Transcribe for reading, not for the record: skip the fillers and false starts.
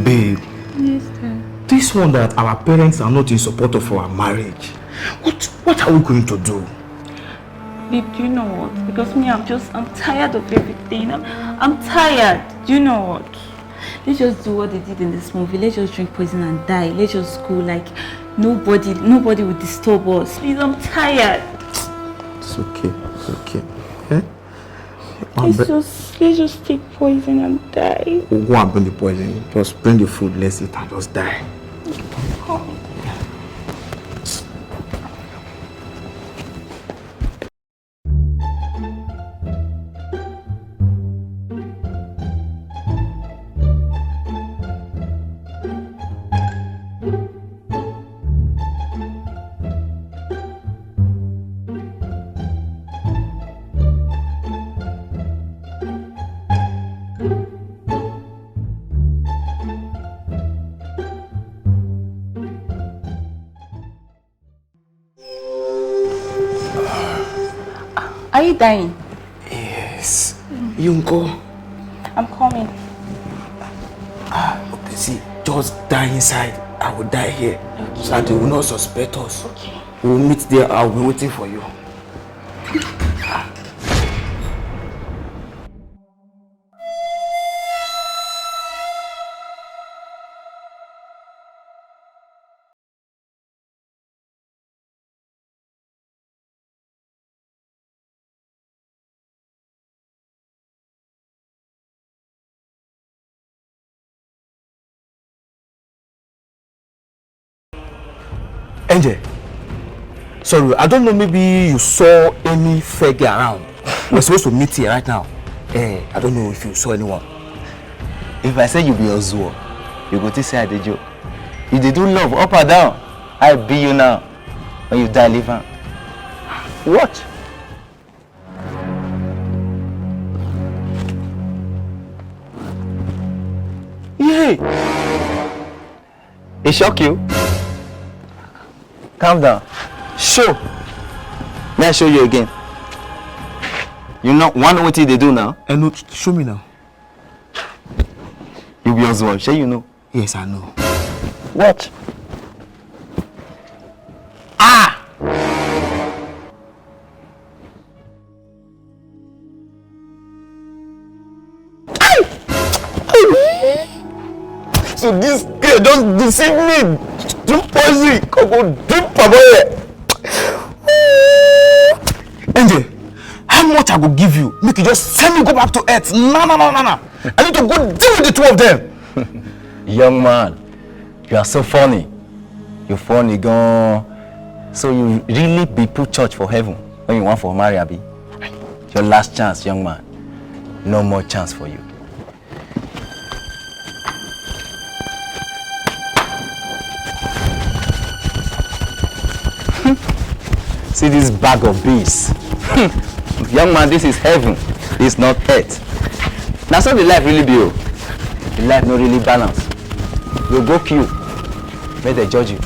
Babe. Yes, sir. This one that our parents are not in support of our marriage. What are we going to do? Babe, do you know what? Because me, I'm tired of everything. I'm tired. Do you know what? Let's just do what they did in this movie. Let's just drink poison and die. Let's just go like nobody will disturb us. Please, I'm tired. It's okay. It's okay. Eh? Let's just take poison and die. We'll go and bring the poison. Just bring the food, let's eat and just die. Oh. Are you dying? Yes. Yunko. I'm coming. Okay, see, just die inside. I will die here. Okay. So that they will not suspect us. Okay. We'll meet there. I'll be waiting for you. Angel, sorry, I don't know, maybe you saw any fake around. We're supposed to meet here right now. I don't know if you saw anyone. If I say you be Ozuo, you go to say I did you. If they do love up or down, I be you now. When you die, leave her. What? Yeah. It shock you? Calm down. Show. May I show you again? You know what they do now? No, show me now. You be Ozuo, sure you know? Yes, I know. What? Ah! So this girl just deceived me. Drink poison. Go drink Paboye. Angel, how much I go give you? Make you just send me go back to Earth. No. I need to go deal with the two of them. Young man, you are so funny. You're funny, gone. So you really be put church for heaven when you want for marry, Abi? Your last chance, young man. No more chance for you. See this bag of bees. Young man, this is heaven. It's not earth. Now so the life really be. The life not really balanced. You go queue. May they judge you.